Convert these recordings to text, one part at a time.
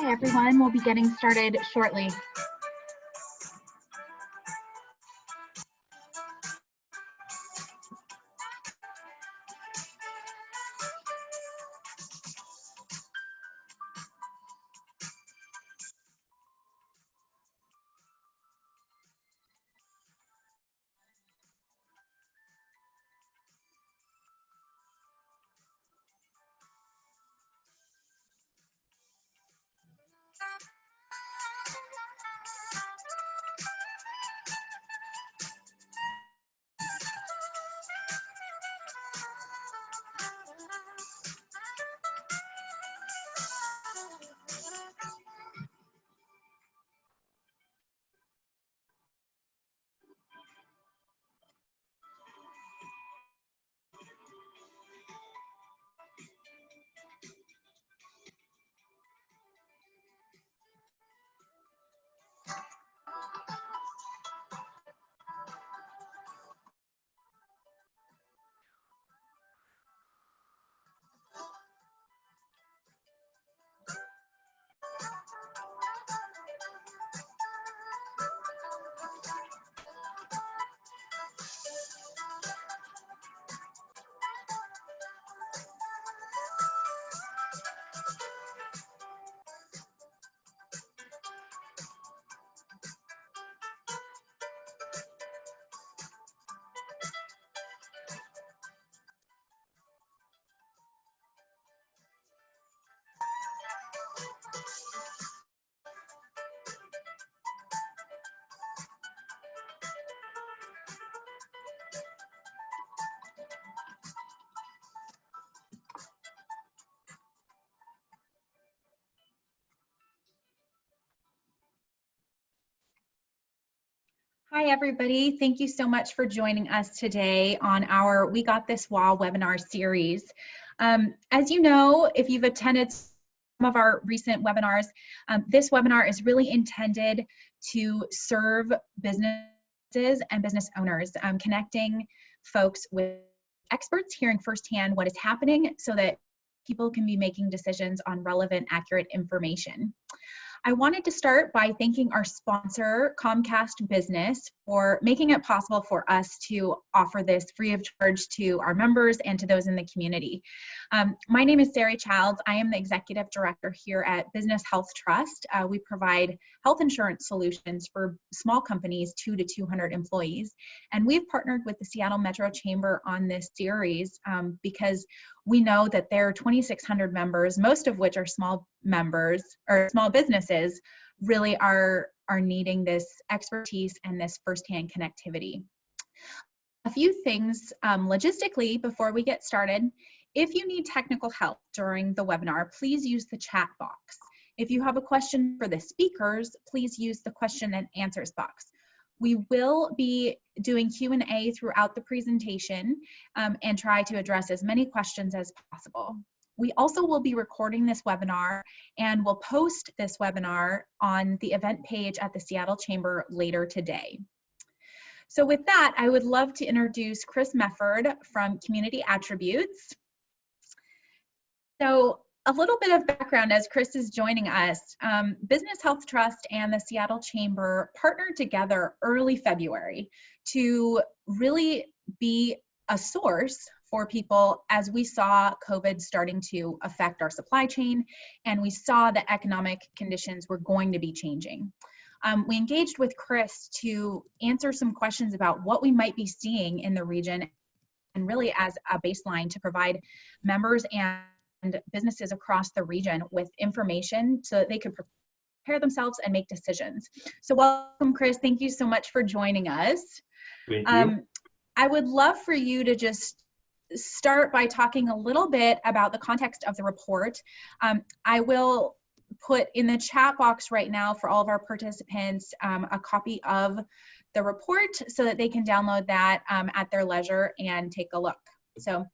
Hi everyone, we'll be getting started shortly. Hi everybody, thank you so much for joining us today on our We Got This WA webinar series. As you know, if you've attended some of our recent webinars, this webinar is really intended to serve businesses and business owners, connecting folks with experts, hearing firsthand what is happening so that people can be making decisions on relevant, accurate information. I wanted to start by thanking our sponsor, Comcast Business, for making it possible for us to offer this free of charge to our members and to those in the community. My name is Sarah Childs. I am the Executive Director here at Business Health Trust. We provide health insurance solutions for small companies, 2 to 200 employees. And we've partnered with the Seattle Metro Chamber on this series because we know that there are 2,600 members, most of which are small members or small businesses, really are needing this expertise and this firsthand connectivity. A few things logistically before we get started. If you need technical help during the webinar, please use the chat box. If you have a question for the speakers, please use the question and answers box. We will be doing Q&A throughout the presentation and try to address as many questions as possible. We also will be recording this webinar and will post this webinar on the event page at the Seattle Chamber later today. So with that, I would love to introduce Chris Mefford from Community Attributes. So a little bit of background as Chris is joining us. Business Health Trust and the Seattle Chamber partnered together early February to really be a source for people as we saw COVID starting to affect our supply chain and we saw the economic conditions were going to be changing. We engaged with Chris to answer some questions about what we might be seeing in the region and really as a baseline to provide members and businesses across the region with information so that they could prepare themselves and make decisions. So welcome, Chris. Thank you so much for joining us. Thank you. I would love for you to just start by talking a little bit about the context of the report. I will put in the chat box right now for all of our participants a copy of the report so that they can download that at their leisure and take a look. So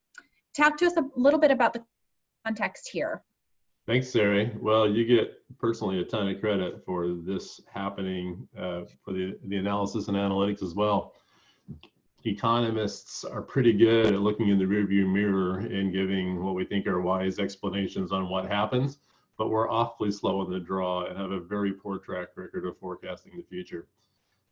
talk to us a little bit about the context here. Thanks, Sarah. Well, you get personally a ton of credit for this happening, for the analysis and analytics as well. Economists are pretty good at looking in the rearview mirror and giving what we think are wise explanations on what happens. but we're awfully slow in the draw and have a very poor track record of forecasting the future.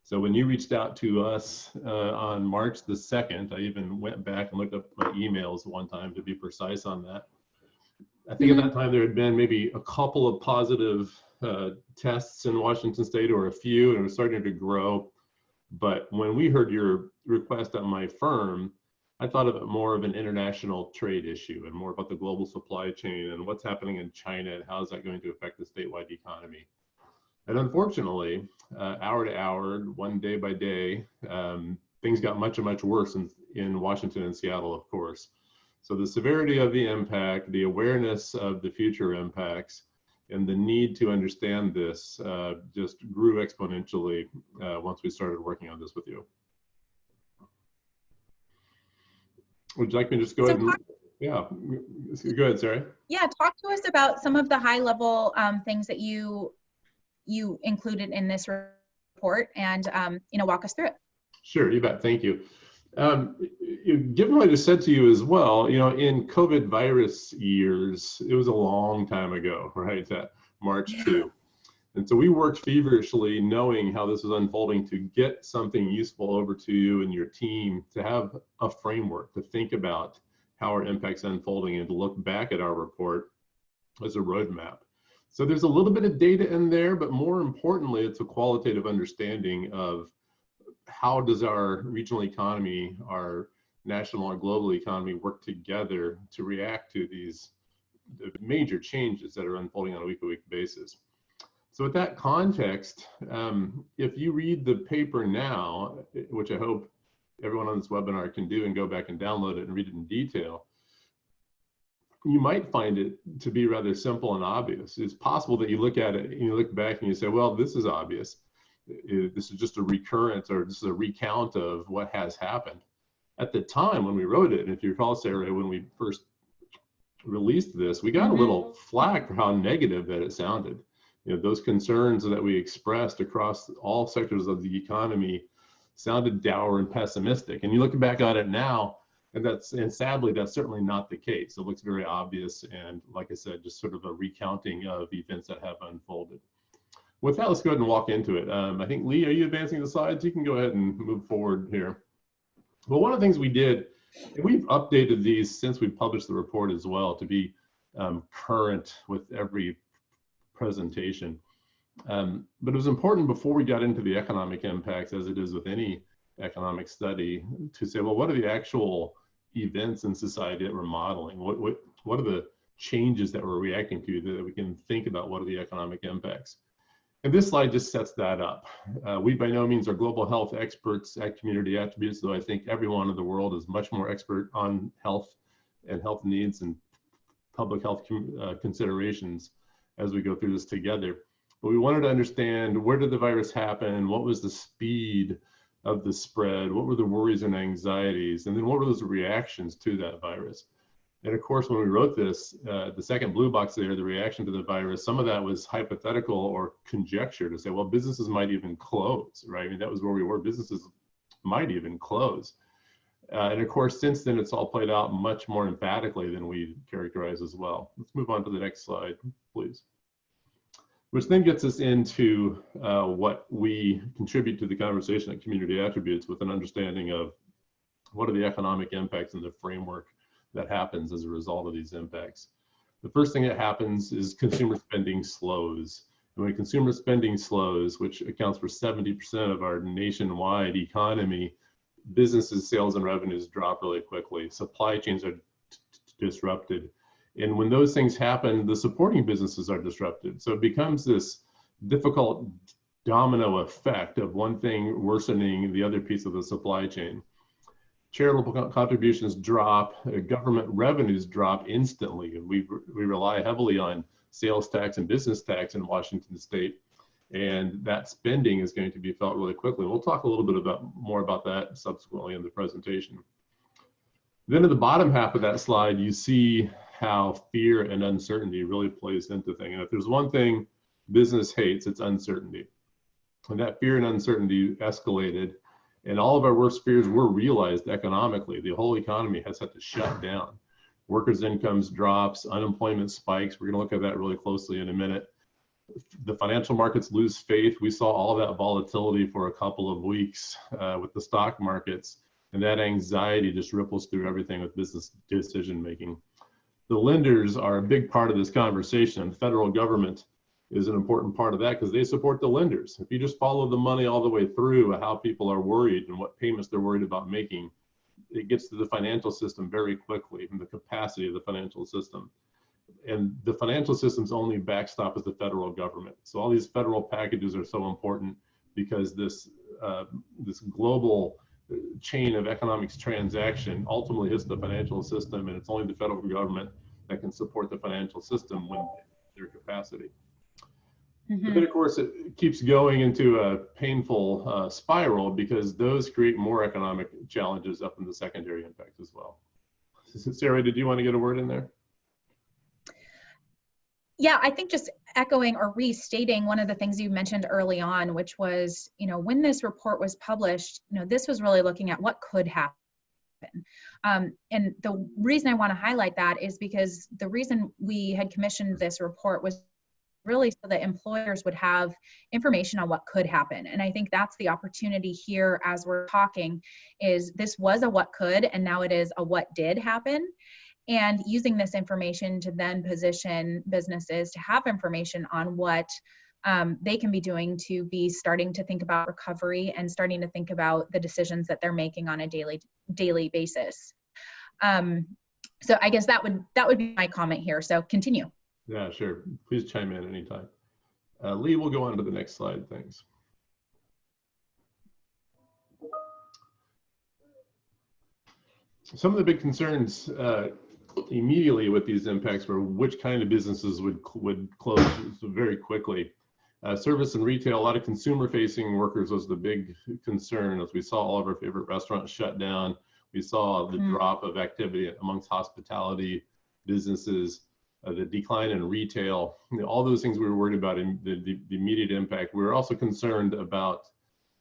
So when you reached out to us on March the 2nd, I even went back and looked up my emails one time to be precise on that. I think at that time there had been maybe a couple of positive tests in Washington State, or a few, and it was starting to grow. But when we heard your request at my firm, I thought of it more of an international trade issue and more about the global supply chain and what's happening in China and how is that going to affect the statewide economy. And unfortunately, hour to hour, one day by day, things got much worse in Washington and Seattle, of course. So the severity of the impact, the awareness of the future impacts, and the need to understand this just grew exponentially once we started working on this with you. Would you like me to just go ahead and, yeah, go ahead, Sarah. Yeah, talk to us about some of the high level things that you included in this report, and walk us through it. Sure, you bet. Thank you. Given what I just said to you as well, in COVID virus years, it was a long time ago, right? That March 2. And so we worked feverishly knowing how this was unfolding to get something useful over to you and your team, to have a framework to think about how our impact's unfolding and to look back at our report as a roadmap. So there's a little bit of data in there, but more importantly, it's a qualitative understanding of how does our regional economy, our national or global economy work together to react to these major changes that are unfolding on a week-to-week basis. So with that context, if you read the paper now, which I hope everyone on this webinar can do and go back and download it and read it in detail, you might find it to be rather simple and obvious. It's possible that you look at it and you look back and you say, well, this is obvious. This is just a recurrence, or this is a recount of what has happened. At the time when we wrote it, and if you recall, Sarah, when we first released this, we got a little flack for how negative that it sounded. Those concerns that we expressed across all sectors of the economy sounded dour and pessimistic. And you look back at it now, and sadly, that's certainly not the case. It looks very obvious, and like I said, just sort of a recounting of events that have unfolded. With that, let's go ahead and walk into it. I think, Lee, are you advancing the slides? You can go ahead and move forward here. Well, one of the things we did, and we've updated these since we published the report as well to be current with every presentation. But it was important before we got into the economic impacts, as it is with any economic study, to say, well, what are the actual events in society that we're modeling? What are the changes that we're reacting to, that we can think about what are the economic impacts? And this slide just sets that up. We by no means are global health experts at Community Attributes, though I think everyone in the world is much more expert on health and health needs and public health considerations as we go through this together. But we wanted to understand, where did the virus happen? What was the speed of the spread? What were the worries and anxieties? And then what were those reactions to that virus? And of course, when we wrote this, the second blue box there, the reaction to the virus, some of that was hypothetical or conjecture to say, well, businesses might even close, right? I mean, that was where we were. Businesses might even close. And of course, since then, it's all played out much more emphatically than we characterize as well. Let's move on to the next slide, please. Which then gets us into what we contribute to the conversation at Community Attributes, with an understanding of what are the economic impacts and the framework that happens as a result of these impacts. The first thing that happens is consumer spending slows. And when consumer spending slows, which accounts for 70% of our nationwide economy, businesses' sales and revenues drop really quickly. Supply chains are disrupted. And when those things happen, the supporting businesses are disrupted. So it becomes this difficult domino effect of one thing worsening the other piece of the supply chain. Charitable contributions drop, government revenues drop instantly. We rely heavily on sales tax and business tax in Washington State, and that spending is going to be felt really quickly. We'll talk a little bit more about that subsequently in the presentation. Then at the bottom half of that slide, you see how fear and uncertainty really plays into things. And if there's one thing business hates, it's uncertainty. And that fear and uncertainty escalated, and all of our worst fears were realized economically. The whole economy has had to shut down. workers' incomes drops, unemployment spikes. We're going to look at that really closely in a minute. The financial markets lose faith. We saw all that volatility for a couple of weeks with the stock markets, and that anxiety just ripples through everything with business decision making. The lenders are a big part of this conversation. The federal government is an important part of that because they support the lenders. If you just follow the money all the way through how people are worried and what payments they're worried about making, it gets to the financial system very quickly and the capacity of the financial system. And the financial system's only backstop is the federal government. So all these federal packages are so important because this global chain of economics transaction ultimately hits the financial system, and it's only the federal government that can support the financial system when their capacity. But then, of course, it keeps going into a painful spiral because those create more economic challenges up in the secondary impact as well. Sarah, did you want to get a word in there? Yeah, I think just echoing or restating one of the things you mentioned early on, which was, when this report was published, this was really looking at what could happen. And the reason I want to highlight that is because the reason we had commissioned this report was really so that employers would have information on what could happen. And I think that's the opportunity here as we're talking is this was a what could, and now it is a what did happen. And using this information to then position businesses to have information on what they can be doing to be starting to think about recovery and starting to think about the decisions that they're making on a daily basis. So I guess that would be my comment here. So continue. Yeah, sure. Please chime in anytime. Lee, we'll go on to the next slide. Thanks. Some of the big concerns immediately with these impacts were which kind of businesses would close very quickly. Service and retail, a lot of consumer-facing workers was the big concern as we saw all of our favorite restaurants shut down. We saw the drop of activity amongst hospitality businesses. The decline in retail, all those things we were worried about in the immediate impact. We were also concerned about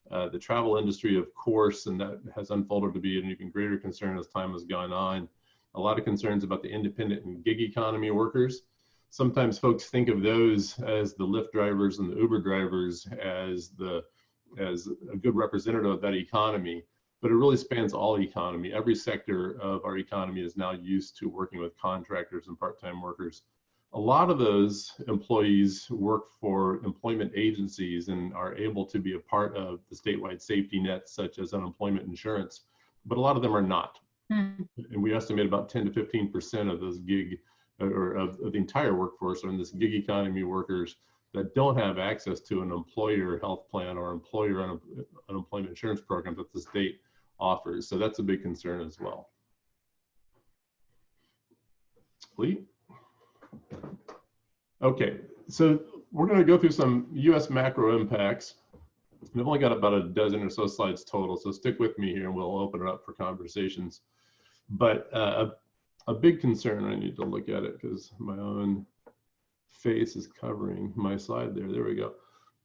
the travel industry, of course, and that has unfolded to be an even greater concern as time has gone on. A lot of concerns about the independent and gig economy workers. Sometimes folks think of those as the Lyft drivers and the Uber drivers as a good representative of that economy, but it really spans all economy. Every sector of our economy is now used to working with contractors and part-time workers. A lot of those employees work for employment agencies and are able to be a part of the statewide safety nets, such as unemployment insurance, but a lot of them are not. And we estimate about 10 to 15% of those gig, or of the entire workforce are in this gig economy workers that don't have access to an employer health plan or employer unemployment insurance program that the state offers. So that's a big concern as well. Lee? Okay, so we're going to go through some US macro impacts. I've only got about a dozen or so slides total, so stick with me here and we'll open it up for conversations. But a big concern, I need to look at it because my own face is covering my slide there. There we go.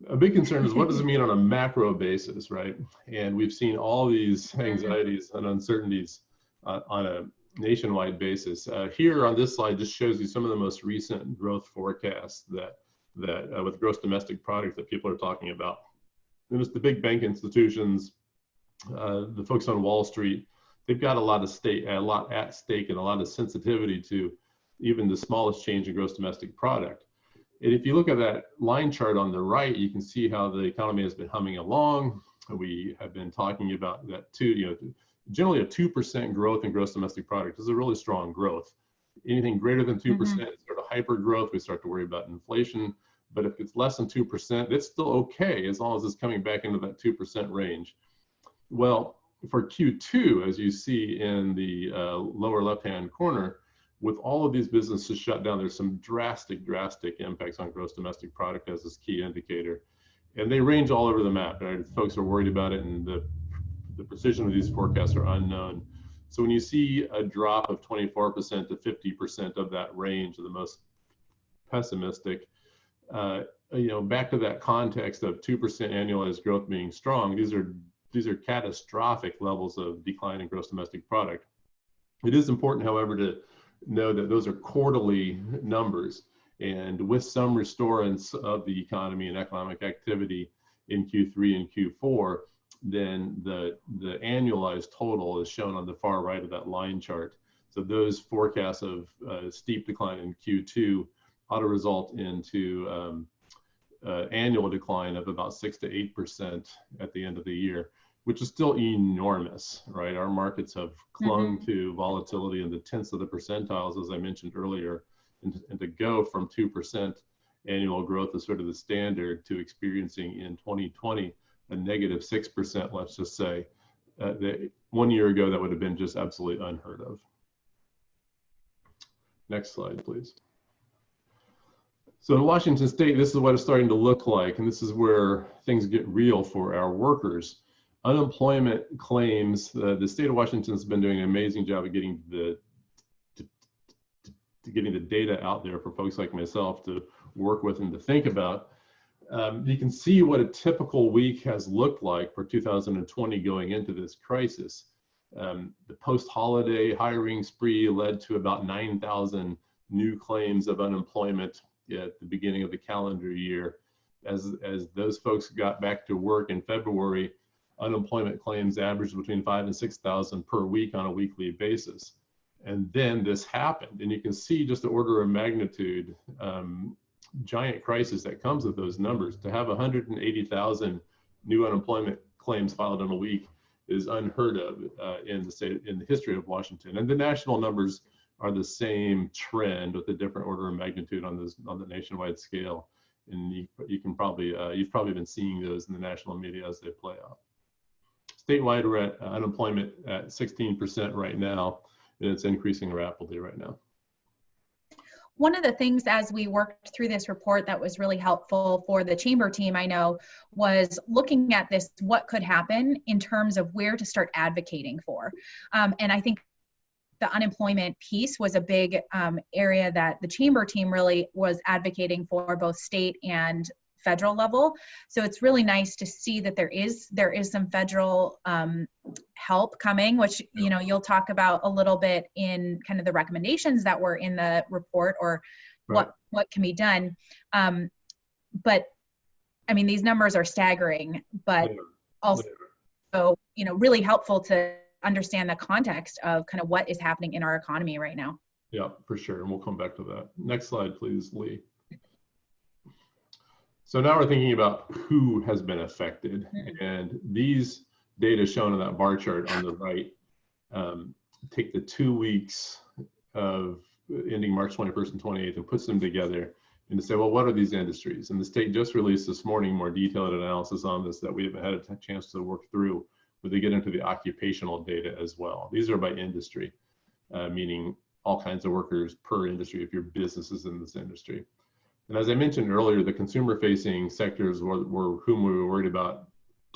A big concern is what does it mean on a macro basis, right? And we've seen all these anxieties and uncertainties on a nationwide basis. Here on this slide just shows you some of the most recent growth forecasts that with gross domestic product that people are talking about. And it's the big bank institutions, the folks on Wall Street. They've got a lot at stake and a lot of sensitivity to even the smallest change in gross domestic product. And if you look at that line chart on the right, you can see how the economy has been humming along. We have been talking about that too. Generally a 2% growth in gross domestic product is a really strong growth. Anything greater than 2% is sort of hyper growth. We start to worry about inflation. But if it's less than 2%, it's still okay as long as it's coming back into that 2% range. Well, for Q2, as you see in the lower left-hand corner, with all of these businesses shut down, there's some drastic impacts on gross domestic product as this key indicator. And they range all over the map. Right? Folks are worried about it, and the precision of these forecasts are unknown. So when you see a drop of 24% to 50% of that range, of the most pessimistic, back to that context of 2% annualized growth being strong, these are catastrophic levels of decline in gross domestic product. It is important, however, to know that those are quarterly numbers. And with some restorance of the economy and economic activity in Q3 and Q4, then the annualized total is shown on the far right of that line chart. So those forecasts of steep decline in Q2 ought to result into annual decline of about 6 to 8% at the end of the year, which is still enormous, right? Our markets have clung to volatility in the tenths of the percentiles, as I mentioned earlier, and to go from 2% annual growth is sort of the standard to experiencing in 2020 a negative 6%, let's just say. 1 year ago, that would have been just absolutely unheard of. Next slide, please. So in Washington State, this is what it's starting to look like, and this is where things get real for our workers. Unemployment claims, the state of Washington has been doing an amazing job of getting getting the data out there for folks like myself to work with and to think about. You can see what a typical week has looked like for 2020 going into this crisis. The post-holiday hiring spree led to about 9,000 new claims of unemployment at the beginning of the calendar year. As those folks got back to work in February, unemployment claims averaged between 5,000 and 6,000 per week on a weekly basis. And then this happened, and you can see just the order of magnitude, giant crisis that comes with those numbers. To have 180,000 new unemployment claims filed in a week is unheard of in the history of Washington. And the national numbers are the same trend with a different order of magnitude on the nationwide scale. And you've probably been seeing those in the national media as they play out. Statewide, we're at unemployment at 16% right now, and it's increasing rapidly right now. One of the things as we worked through this report that was really helpful for the chamber team, I know, was looking at this, what could happen in terms of where to start advocating for. And I think the unemployment piece was a big area that the chamber team really was advocating for, both state and federal level. So it's really nice to see that there is some federal help coming, which you'll talk about a little bit in kind of the recommendations that were in the report, or right, what can be done. But I mean, these numbers are staggering, but also really helpful to understand the context of kind of what is happening in our economy right now. Yeah, for sure. And we'll come back to that. Next slide, please, Lee. So now we're thinking about who has been affected, and these data shown on that bar chart on the right take the 2 weeks of ending March 21st and 28th and puts them together and to say, well, what are these industries? And the state just released this morning more detailed analysis on this that we haven't had a chance to work through, where they get into the occupational data as well. These are by industry, meaning all kinds of workers per industry if your business is in this industry. And as I mentioned earlier, the consumer-facing sectors were whom we were worried about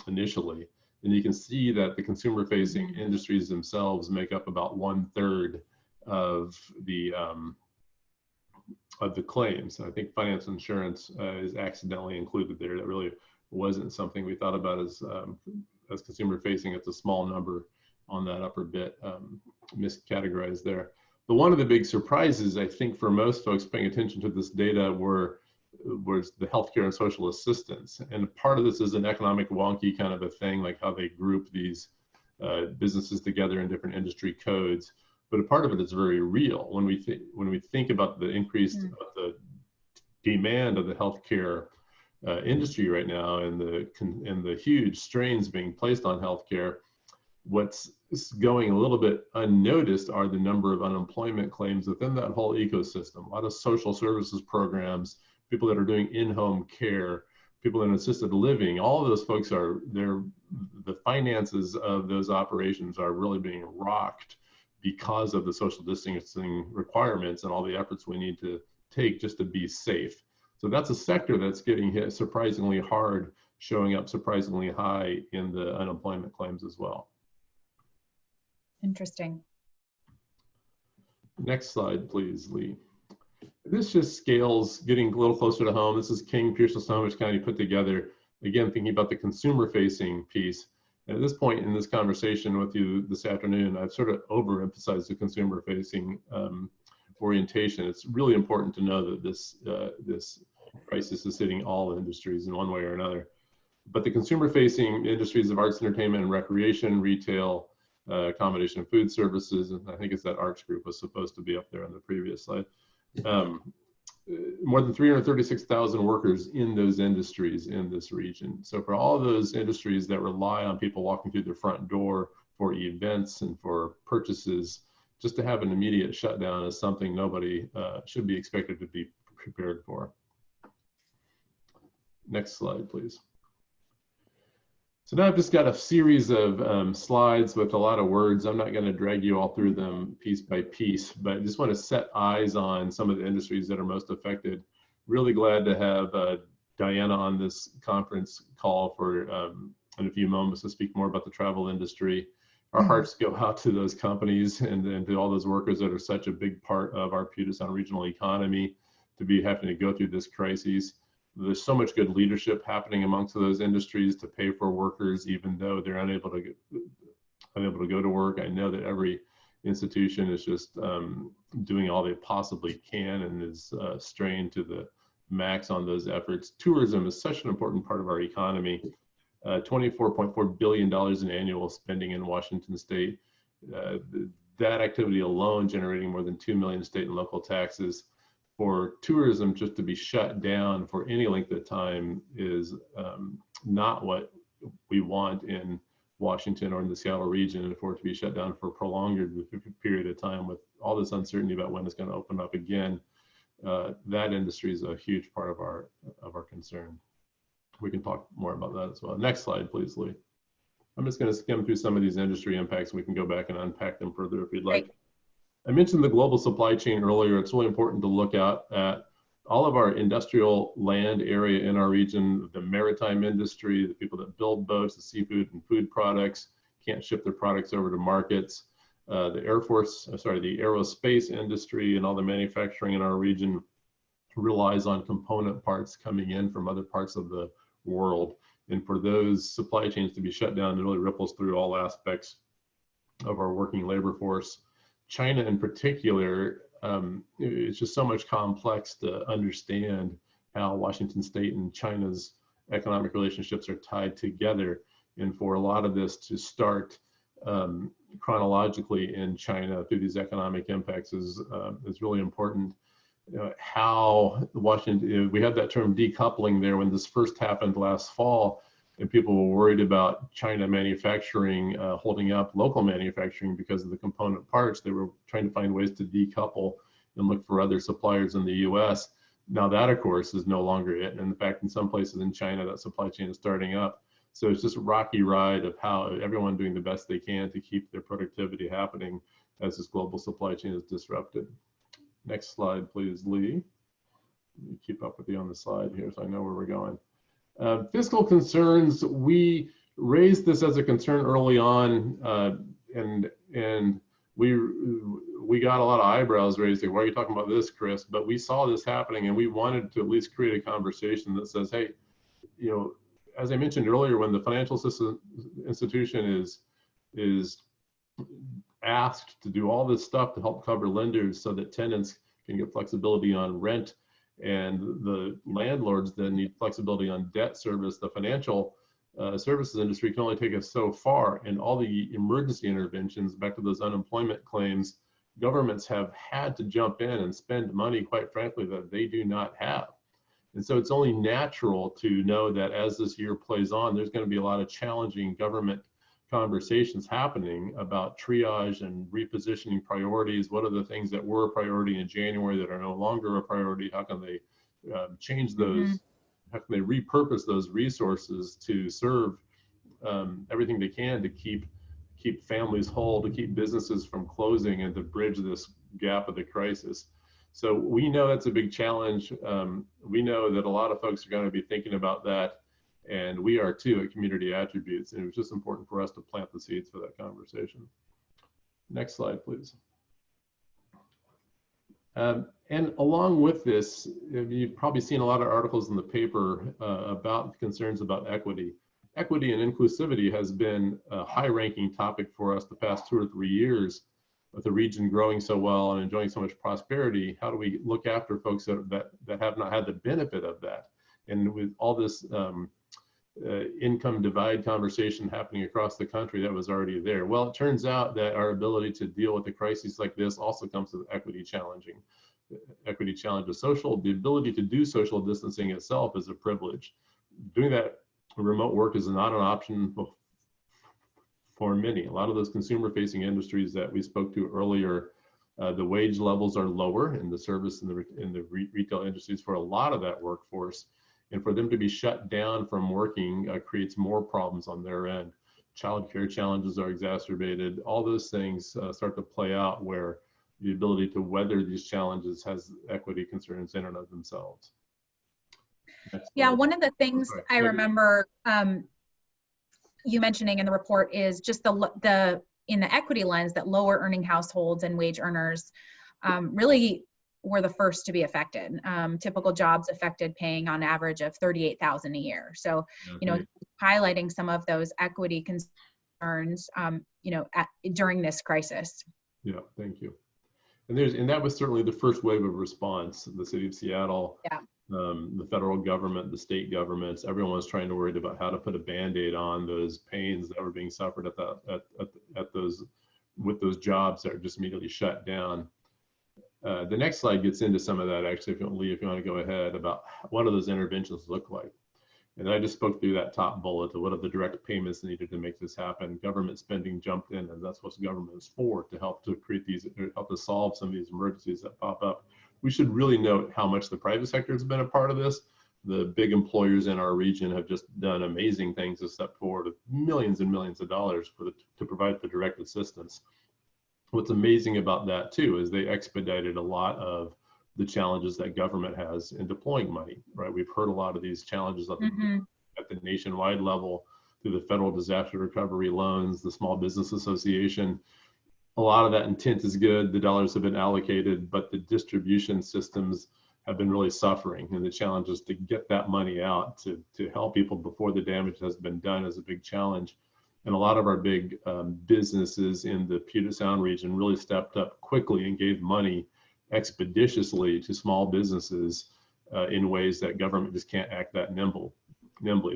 initially. And you can see that the consumer-facing industries themselves make up about 1/3 of the claims. I think finance and insurance is accidentally included there. That really wasn't something we thought about as consumer-facing. It's a small number on that upper bit, miscategorized there. But one of the big surprises, I think, for most folks paying attention to this data was the healthcare and social assistance. And part of this is an economic wonky kind of a thing, like how they group these businesses together in different industry codes. But a part of it is very real. When we think about the increase of the demand of the healthcare industry right now and the huge strains being placed on healthcare, what's going a little bit unnoticed are the number of unemployment claims within that whole ecosystem. A lot of social services programs, people that are doing in-home care, people in assisted living, all of those folks the finances of those operations are really being rocked because of the social distancing requirements and all the efforts we need to take just to be safe. So that's a sector that's getting hit surprisingly hard, showing up surprisingly high in the unemployment claims as well. Interesting. Next slide, please, Lee. This just scales, getting a little closer to home. This is King, Pierce, and Snohomish County put together, again, thinking about the consumer-facing piece. And at this point in this conversation with you this afternoon, I've sort of overemphasized the consumer-facing orientation. It's really important to know that this crisis is hitting all industries in one way or another. But the consumer-facing industries of arts, entertainment, and recreation, retail, accommodation and food services, and I think it's that arts group was supposed to be up there on the previous slide. More than 336,000 workers in those industries in this region. So for all of those industries that rely on people walking through their front door for events and for purchases, just to have an immediate shutdown is something nobody should be expected to be prepared for. Next slide, please. So now I've just got a series of slides with a lot of words. I'm not going to drag you all through them piece by piece, but I just want to set eyes on some of the industries that are most affected. Really glad to have Diana on this conference call for in a few moments to speak more about the travel industry. Our hearts go out to those companies and to all those workers that are such a big part of our Puget Sound regional economy to be having to go through this crisis. There's so much good leadership happening amongst those industries to pay for workers, even though they're unable to go to work. I know that every institution is just doing all they possibly can and is strained to the max on those efforts. Tourism is such an important part of our economy. $24.4 billion in annual spending in Washington state. That activity alone generating more than 2 million state and local taxes. For tourism just to be shut down for any length of time is not what we want in Washington or in the Seattle region, and for it to be shut down for a prolonged period of time with all this uncertainty about when it's going to open up again, that industry is a huge part of our concern. We can talk more about that as well. Next slide, please, Lee. I'm just going to skim through some of these industry impacts. We can go back and unpack them further if you'd like. Great. I mentioned the global supply chain earlier. It's really important to look out at all of our industrial land area in our region, the maritime industry, the people that build boats, the seafood and food products, can't ship their products over to markets. The aerospace industry and all the manufacturing in our region relies on component parts coming in from other parts of the world. And for those supply chains to be shut down, it really ripples through all aspects of our working labor force. China in particular, it's just so much complex to understand how Washington state and China's economic relationships are tied together. And for a lot of this to start chronologically in China through these economic impacts is really important. How Washington, we had that term decoupling there when this first happened last fall, and people were worried about China manufacturing holding up local manufacturing because of the component parts. They were trying to find ways to decouple and look for other suppliers in the US. Now that, of course, is no longer it. And in fact, in some places in China, that supply chain is starting up. So it's just a rocky ride of how everyone doing the best they can to keep their productivity happening as this global supply chain is disrupted. Next slide, please, Lee. Let me keep up with you on the slide here so I know where we're going. Fiscal concerns, we raised this as a concern early on, and we got a lot of eyebrows raised. Why are you talking about this, Chris? But we saw this happening, and we wanted to at least create a conversation that says, hey, you know, as I mentioned earlier, when the financial institution is asked to do all this stuff to help cover lenders so that tenants can get flexibility on rent, and the landlords then need flexibility on debt service, the financial services industry can only take us so far. And all the emergency interventions, back to those unemployment claims, governments have had to jump in and spend money, quite frankly, that they do not have. And so it's only natural to know that as this year plays on, there's going to be a lot of challenging government conversations happening about triage and repositioning priorities. What are the things that were a priority in January that are no longer a priority? How can they change those? How can they repurpose those resources to serve everything they can to keep families whole, to keep businesses from closing, and to bridge this gap of the crisis? So we know that's a big challenge. We know that a lot of folks are going to be thinking about that. And we are too at Community Attributes, and it was just important for us to plant the seeds for that conversation. Next slide, please. And along with this, you've probably seen a lot of articles in the paper about concerns about equity. Equity and inclusivity has been a high-ranking topic for us the past 2 or 3 years. with the region growing so well and enjoying so much prosperity, how do we look after folks that have not had the benefit of that? And with all this income divide conversation happening across the country, that was already there. Well, it turns out that our ability to deal with a crisis like this also comes with equity challenges. The ability to do social distancing itself is a privilege. Doing that remote work is not an option for many. A lot of those consumer-facing industries that we spoke to earlier, the wage levels are lower in the service and the retail industries for a lot of that workforce. And for them to be shut down from working creates more problems on their end. Childcare challenges are exacerbated. All those things start to play out where the ability to weather these challenges has equity concerns in and of themselves. Yeah, one of the things I remember you mentioning in the report is just in the equity lens that lower earning households and wage earners really were the first to be affected. Typical jobs affected paying on average of $38,000 a year. So, highlighting some of those equity concerns, during this crisis. Yeah, thank you. And that was certainly the first wave of response. The city of Seattle, the federal government, the state governments, everyone was trying to worry about how to put a Band-Aid on those pains that were being suffered with those jobs that are just immediately shut down. The next slide gets into some of that, actually, Lee, if you want to go ahead, about what do those interventions look like. And I just spoke through that top bullet of what are the direct payments needed to make this happen. Government spending jumped in, and that's what government is for, to help to create these, help to solve some of these emergencies that pop up. We should really note how much the private sector has been a part of this. The big employers in our region have just done amazing things to step forward with millions and millions of dollars to provide the direct assistance. What's amazing about that too is they expedited a lot of the challenges that government has in deploying money, right? We've heard a lot of these challenges at the nationwide level through the federal disaster recovery loans, the Small Business Association. A lot of that intent is good. The dollars have been allocated, but the distribution systems have been really suffering. And the challenges to get that money out to help people before the damage has been done is a big challenge. And a lot of our big businesses in the Puget Sound region really stepped up quickly and gave money expeditiously to small businesses in ways that government just can't act that nimbly.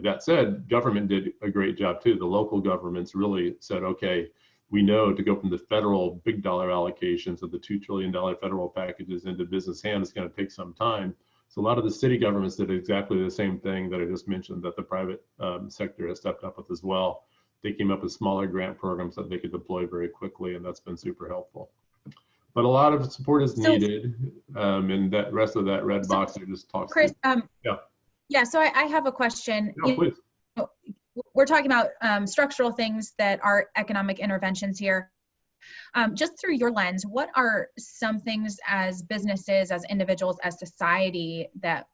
That said, government did a great job too. The local governments really said, okay, we know to go from the federal big dollar allocations of the $2 trillion federal packages into business hands is going to take some time. So a lot of the city governments did exactly the same thing that I just mentioned that the private sector has stepped up with as well. They came up with smaller grant programs that they could deploy very quickly, and that's been super helpful. But a lot of support is needed, and that rest of that red box there just talks. Chris, so I have a question. Yeah, please. We're talking about structural things that are economic interventions here. Just through your lens, what are some things as businesses, as individuals, as society that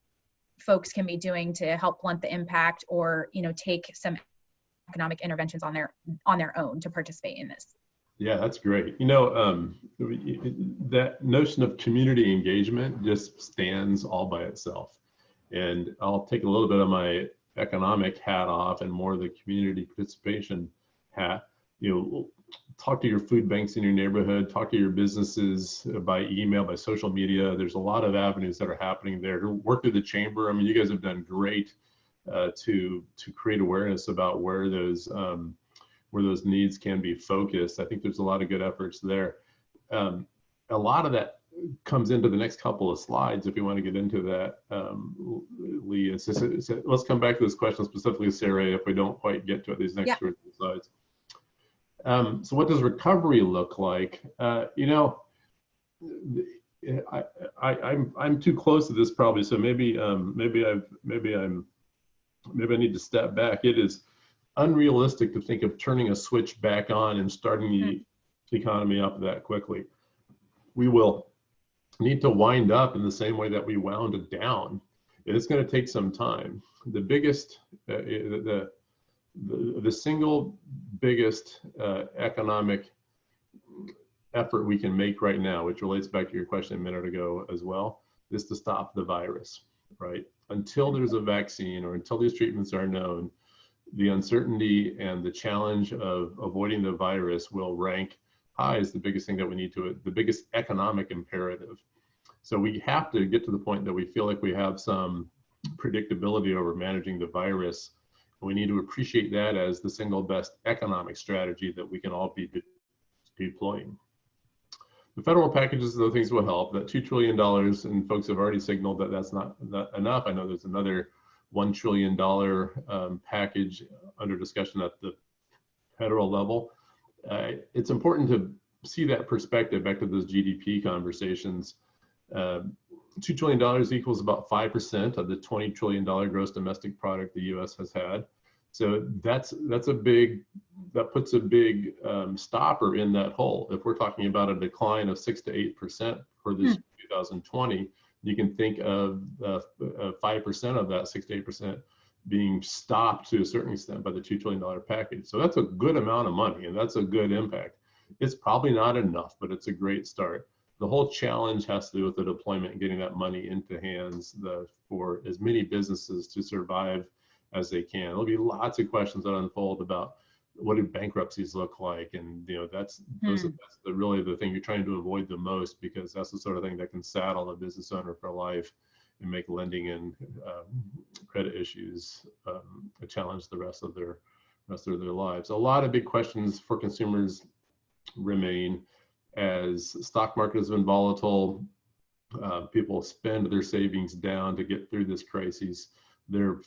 folks can be doing to help blunt the impact, or take some economic interventions on their own to participate in this? Yeah, that's great. That notion of community engagement just stands all by itself. And I'll take a little bit of my economic hat off and more of the community participation hat. Talk to your food banks in your neighborhood, talk to your businesses by email, by social media. There's a lot of avenues that are happening there. To work through the chamber, I mean, you guys have done great to create awareness about where those needs can be focused. I think there's a lot of good efforts there. A lot of that comes into the next couple of slides if you want to get into that, Lee. Let's come back to this question specifically, Sarah, if we don't quite get to it, these next 2 or 3 slides. So what does recovery look like? I'm too close to this probably, so maybe I need to step back. It is unrealistic to think of turning a switch back on and starting the economy up that quickly. We will need to wind up in the same way that we wound it down. And it's going to take some time. The biggest, the single biggest economic effort we can make right now, which relates back to your question a minute ago as well, is to stop the virus, right? Until there's a vaccine or until these treatments are known, the uncertainty and the challenge of avoiding the virus will rank high is the biggest thing that we need to, the biggest economic imperative. So we have to get to the point that we feel like we have some predictability over managing the virus. We need to appreciate that as the single best economic strategy that we can all be deploying. The federal packages of those things will help. That $2 trillion, and folks have already signaled that that's not enough. I know there's another $1 trillion package under discussion at the federal level. It's important to see that perspective back to those GDP conversations. $2 trillion equals about 5% of the $20 trillion gross domestic product the U.S. has had. So that puts a big stopper in that hole. If we're talking about a decline of 6 to 8% for this 2020, you can think of 5% of that 6 to 8% being stopped to a certain extent by the $2 trillion package. So that's a good amount of money, and that's a good impact. It's probably not enough, but it's a great start. The whole challenge has to do with the deployment and getting that money into hands for as many businesses to survive as they can. There'll be lots of questions that unfold about what do bankruptcies look like, and that's really the thing you're trying to avoid the most, because that's the sort of thing that can saddle a business owner for life and make lending and credit issues a challenge the rest of their lives. A lot of big questions for consumers remain as stock market has been volatile. People spend their savings down to get through this crisis. Their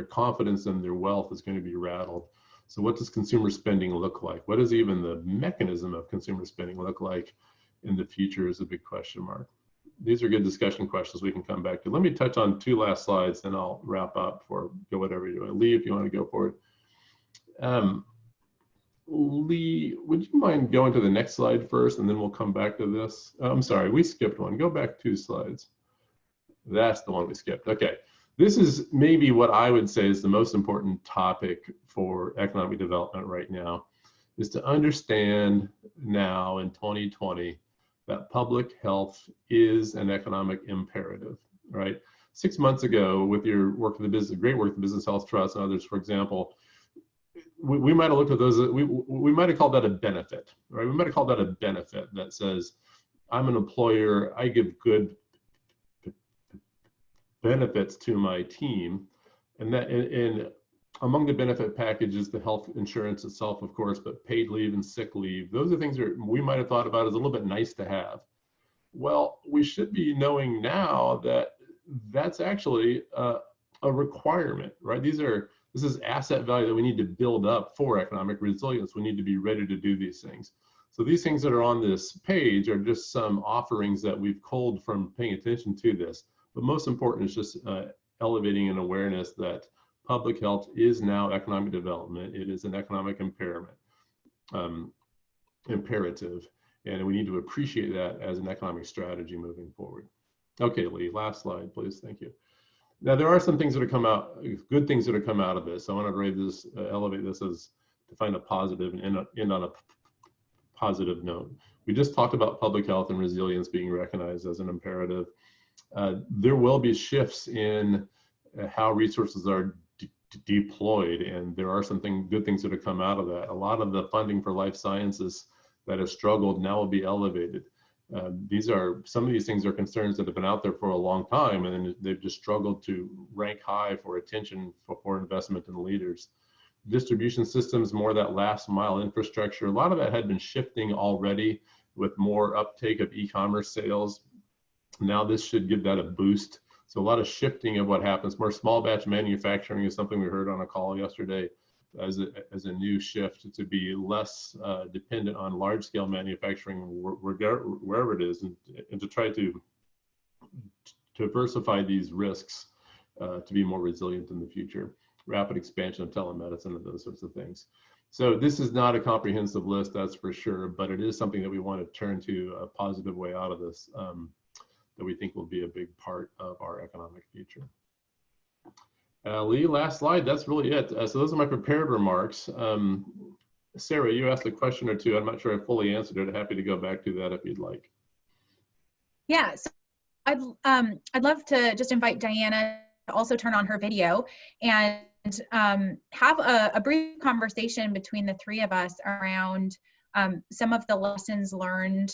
confidence in their wealth is going to be rattled. So what does consumer spending look like? What does even the mechanism of consumer spending look like in the future is a big question mark. These are good discussion questions we can come back to. Let me touch on 2 last slides, then I'll wrap up for go whatever you want. Lee, if you want to go for it. Lee, would you mind going to the next slide first, and then we'll come back to this? I'm sorry, we skipped one. Go back 2 slides. That's the one we skipped. Okay. This is maybe what I would say is the most important topic for economic development right now, is to understand now in 2020 that public health is an economic imperative, right? 6 months ago, with your work in the business, great work in the Business Health Trust and others, for example, we might have looked at those, we might have called that a benefit, right? We might have called that a benefit that says, I'm an employer, I give good benefits to my team, and among the benefit packages, the health insurance itself, of course, but paid leave and sick leave, those are things that we might have thought about as a little bit nice to have. Well, we should be knowing now that that's actually a requirement, right? This is asset value that we need to build up for economic resilience. We need to be ready to do these things. So these things that are on this page are just some offerings that we've culled from paying attention to this. But most important is just elevating an awareness that public health is now economic development. It is an economic imperative, and we need to appreciate that as an economic strategy moving forward. Okay, Lee, last slide, please. Thank you. Now, there are some things that have come out, good things that have come out of this. I want to rate this, elevate this as to find a positive and end on a positive note. We just talked about public health and resilience being recognized as an imperative. There will be shifts in how resources are deployed, and there are some good things that have come out of that. A lot of the funding for life sciences that have struggled now will be elevated. Some of these things are concerns that have been out there for a long time, and they've just struggled to rank high for attention for investment in leaders. Distribution systems, more that last mile infrastructure, a lot of that had been shifting already with more uptake of e-commerce sales. Now this should give that a boost. So a lot of shifting of what happens. More small batch manufacturing is something we heard on a call yesterday as a new shift to be less dependent on large scale manufacturing wherever it is, and to try to diversify these risks to be more resilient in the future. Rapid expansion of telemedicine and those sorts of things. So this is not a comprehensive list, that's for sure, but it is something that we want to turn to a positive way out of this that we think will be a big part of our economic future. Lee, last slide, that's really it. So those are my prepared remarks. Sarah, you asked a question or two. I'm not sure I fully answered it. Happy to go back to that if you'd like. Yeah, so I'd love to just invite Diana to also turn on her video and have a brief conversation between the 3 of us around some of the lessons learned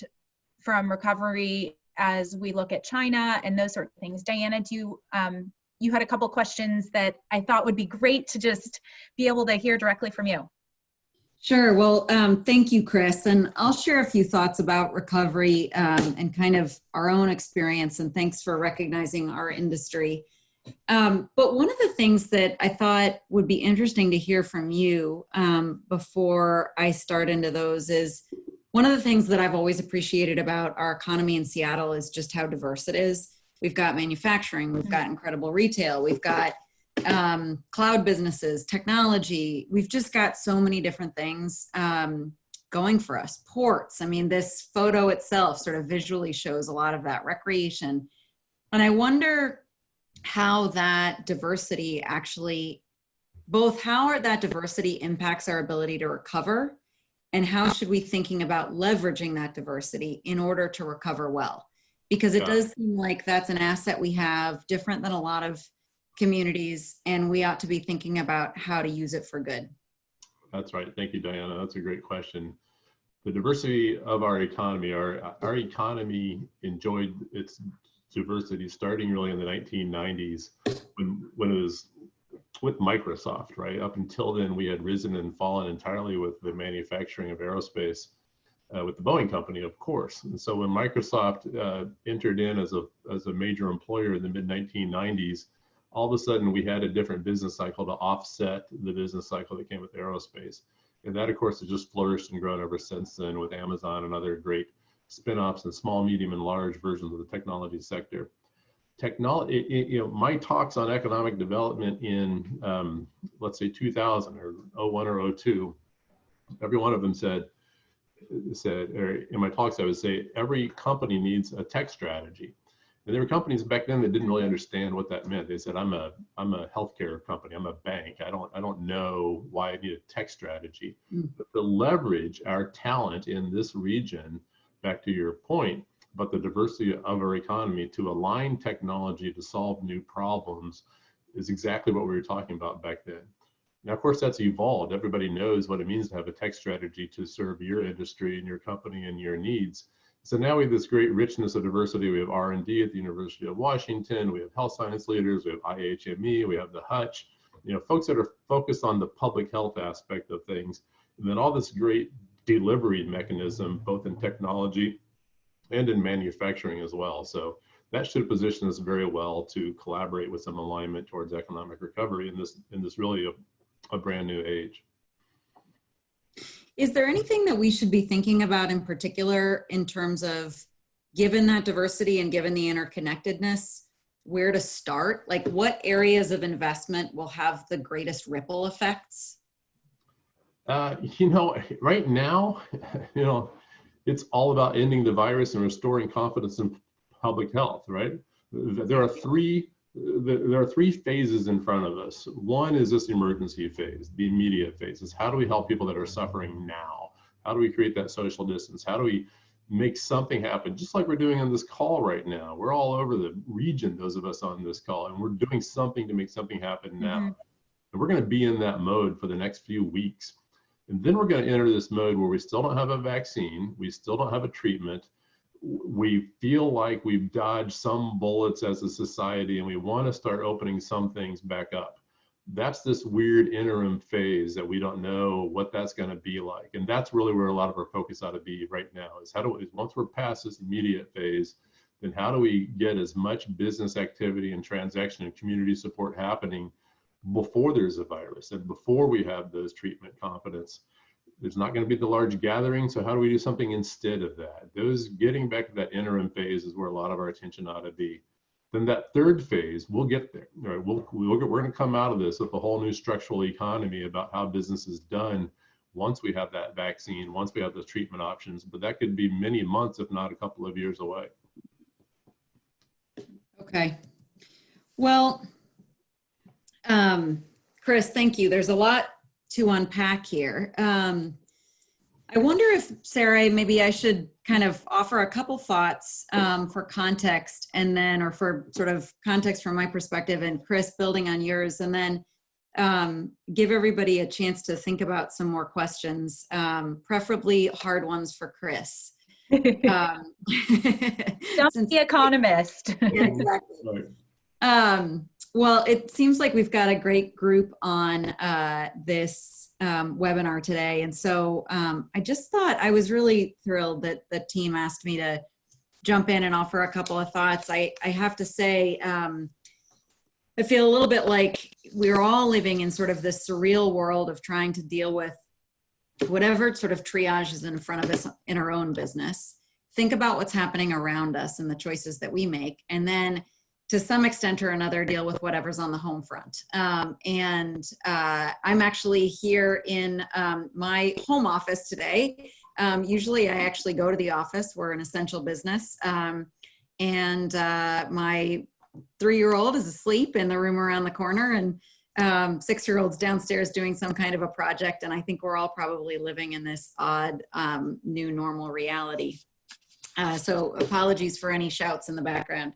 from recovery as we look at China and those sort of things. Diana, you had a couple questions that I thought would be great to just be able to hear directly from you. Sure. Well, thank you, Chris. And I'll share a few thoughts about recovery and kind of our own experience. And thanks for recognizing our industry. But one of the things that I thought would be interesting to hear from you before I start into those is one of the things that I've always appreciated about our economy in Seattle is just how diverse it is. We've got manufacturing, we've got incredible retail, we've got cloud businesses, technology. We've just got so many different things going for us. Ports. I mean, this photo itself sort of visually shows a lot of that. Recreation. And I wonder how that diversity actually, both how that diversity impacts our ability to recover, and how should we thinking about leveraging that diversity in order to recover well? Because it does seem like that's an asset we have, different than a lot of communities, and we ought to be thinking about how to use it for good. That's right. Thank you, Diana. That's a great question. The diversity of our economy, our economy enjoyed its diversity starting really in the 1990s when it was with Microsoft, right? Up until then, we had risen and fallen entirely with the manufacturing of aerospace, with the Boeing company, of course. And so when Microsoft entered in as a major employer in the mid-1990s, all of a sudden we had a different business cycle to offset the business cycle that came with aerospace. And that, of course, has just flourished and grown ever since then with Amazon and other great spin-offs and small, medium, and large versions of the technology sector. Technology, my talks on economic development in, let's say 2000 or 01 or 02, every one of them said, or in my talks, I would say every company needs a tech strategy. And there were companies back then that didn't really understand what that meant. They said, I'm a healthcare company, I'm a bank. I don't know why I need a tech strategy. But to leverage our talent in this region, back to your point, but the diversity of our economy to align technology to solve new problems is exactly what we were talking about back then. Now, of course, that's evolved. Everybody knows what it means to have a tech strategy to serve your industry and your company and your needs. So now we have this great richness of diversity. We have R&D at the University of Washington. We have health science leaders. We have IHME. We have the Hutch. Folks that are focused on the public health aspect of things. And then all this great delivery mechanism, both in technology and in manufacturing as well. So that should position us very well to collaborate with some alignment towards economic recovery in this really a brand new age. Is there anything that we should be thinking about in particular in terms of, given that diversity and given the interconnectedness, where to start? Like, what areas of investment will have the greatest ripple effects? Right now, it's all about ending the virus and restoring confidence in public health, right? There are three phases in front of us. One is this emergency phase, the immediate phase. Is how do we help people that are suffering now? How do we create that social distance? How do we make something happen? Just like we're doing on this call right now. We're all over the region, those of us on this call, and we're doing something to make something happen now. And we're going to be in that mode for the next few weeks. And then we're going to enter this mode where we still don't have a vaccine. We still don't have a treatment. We feel like we've dodged some bullets as a society, and we want to start opening some things back up. That's this weird interim phase that we don't know what that's going to be like. And that's really where a lot of our focus ought to be right now, is once we're past this immediate phase, then how do we get as much business activity and transaction and community support happening before there's a virus and before we have those treatment confidence. There's not going to be the large gathering, so how do we do something instead of that? Getting back to that interim phase is where a lot of our attention ought to be. Then that third phase, we'll get there. Right? We're going to come out of this with a whole new structural economy about how business is done once we have that vaccine, once we have those treatment options. But that could be many months, if not a couple of years away. Okay. Well, Chris, thank you. There's a lot to unpack here. I wonder if, Sarah, maybe I should kind of offer a couple thoughts for context, and then, or for sort of context from my perspective, and Chris, building on yours, and then give everybody a chance to think about some more questions, preferably hard ones for Chris. Don't be the economist. Yeah, exactly. Well, it seems like we've got a great group on this webinar today. And so I just thought I was really thrilled that the team asked me to jump in and offer a couple of thoughts. I have to say, I feel a little bit like we're all living in sort of this surreal world of trying to deal with whatever sort of triage is in front of us in our own business. Think about what's happening around us and the choices that we make. And then to some extent or another, deal with whatever's on the home front. I'm actually here in my home office today. Usually I actually go to the office. We're an essential business. My 3-year-old is asleep in the room around the corner, and 6-year-old's downstairs doing some kind of a project. And I think we're all probably living in this odd new normal reality. So apologies for any shouts in the background.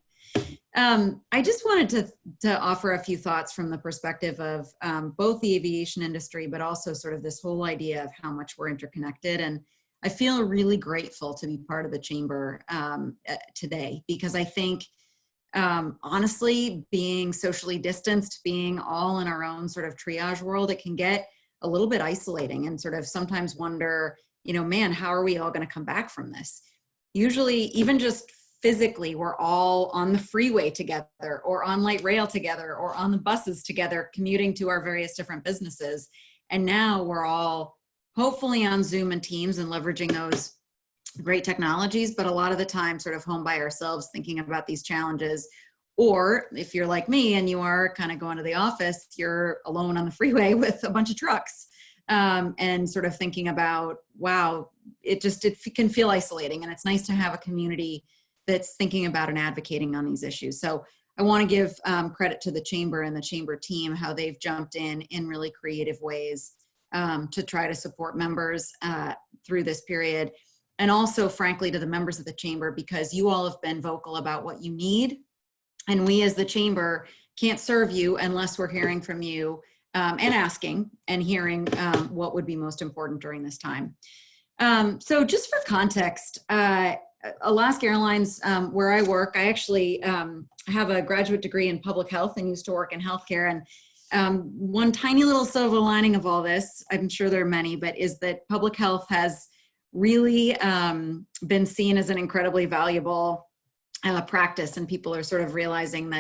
I just wanted to offer a few thoughts from the perspective of both the aviation industry, but also sort of this whole idea of how much we're interconnected. And I feel really grateful to be part of the chamber today, because I think honestly, being socially distanced, being all in our own sort of triage world, it can get a little bit isolating and sort of sometimes wonder, man, how are we all going to come back from this? Usually, even just physically, we're all on the freeway together or on light rail together or on the buses together, commuting to our various different businesses. And now we're all hopefully on Zoom and Teams and leveraging those great technologies, but a lot of the time sort of home by ourselves thinking about these challenges. Or if you're like me and you are kind of going to the office, you're alone on the freeway with a bunch of trucks and sort of thinking about, wow, it can feel isolating, and it's nice to have a community that's thinking about and advocating on these issues. So I want to give credit to the chamber and the chamber team, how they've jumped in really creative ways to try to support members through this period. And also, frankly, to the members of the chamber, because you all have been vocal about what you need. And we as the chamber can't serve you unless we're hearing from you and asking and hearing what would be most important during this time. So just for context, Alaska Airlines, where I work, I actually have a graduate degree in public health and used to work in healthcare. And one tiny little silver lining of all this, I'm sure there are many, but is that public health has really been seen as an incredibly valuable practice, and people are sort of realizing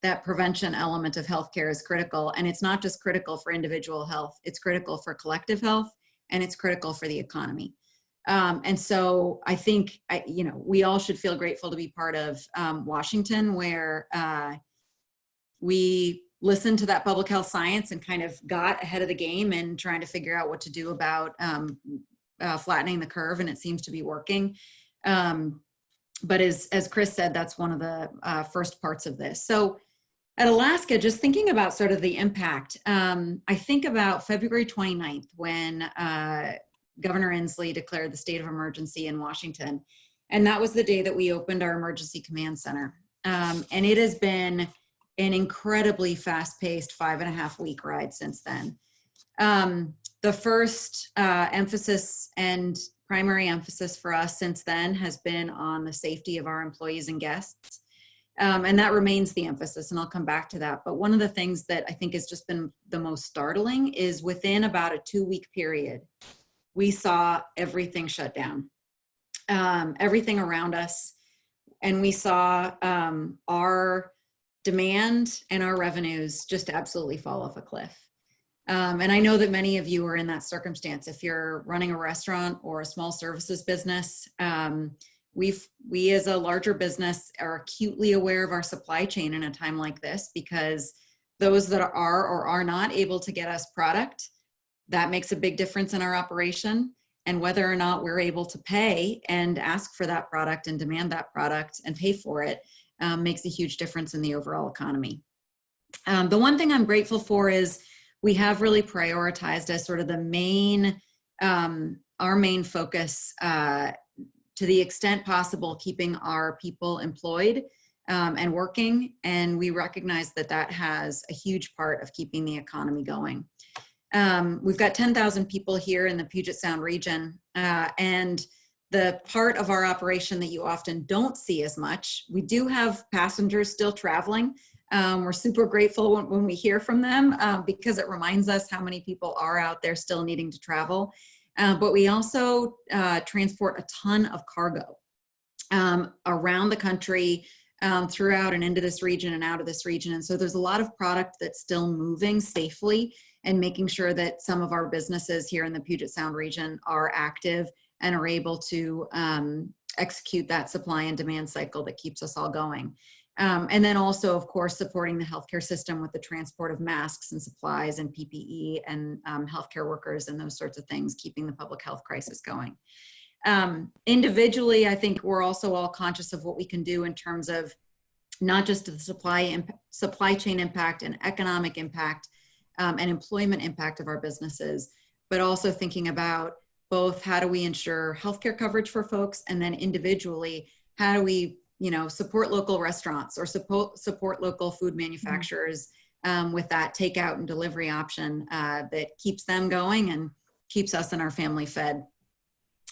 that prevention element of healthcare is critical. And it's not just critical for individual health, it's critical for collective health, and it's critical for the economy. And so I think, we all should feel grateful to be part of Washington, where we listened to that public health science and kind of got ahead of the game and trying to figure out what to do about flattening the curve, and it seems to be working. But as Chris said, that's one of the first parts of this. So at Alaska, just thinking about sort of the impact, I think about February 29th when Governor Inslee declared the state of emergency in Washington. And that was the day that we opened our emergency command center. And it has been an incredibly fast-paced 5.5-week ride since then. The first emphasis and primary emphasis for us since then has been on the safety of our employees and guests. And that remains the emphasis, and I'll come back to that. But one of the things that I think has just been the most startling is within about a 2-week period, we saw everything shut down, everything around us. And we saw our demand and our revenues just absolutely fall off a cliff. And I know that many of you are in that circumstance. If you're running a restaurant or a small services business, we as a larger business are acutely aware of our supply chain in a time like this, because those that are or are not able to get us product, that makes a big difference in our operation. And whether or not we're able to pay and ask for that product and demand that product and pay for it makes a huge difference in the overall economy. The one thing I'm grateful for is we have really prioritized as sort of the main, our main focus to the extent possible, keeping our people employed and working. And we recognize that that has a huge part of keeping the economy going. We've got 10,000 people here in the Puget Sound region, and the part of our operation that you often don't see as much, we do have passengers still traveling. We're super grateful when we hear from them because it reminds us how many people are out there still needing to travel. But we also transport a ton of cargo around the country, throughout and into this region and out of this region. And so there's a lot of product that's still moving safely, and making sure that some of our businesses here in the Puget Sound region are active and are able to execute that supply and demand cycle that keeps us all going. And then also, of course, supporting the healthcare system with the transport of masks and supplies and PPE and healthcare workers and those sorts of things, keeping the public health crisis going. Individually, I think we're also all conscious of what we can do in terms of not just the supply chain impact and economic impact and employment impact of our businesses, but also thinking about both how do we ensure healthcare coverage for folks, and then individually, how do we, support local restaurants or support local food manufacturers with that takeout and delivery option that keeps them going and keeps us and our family fed.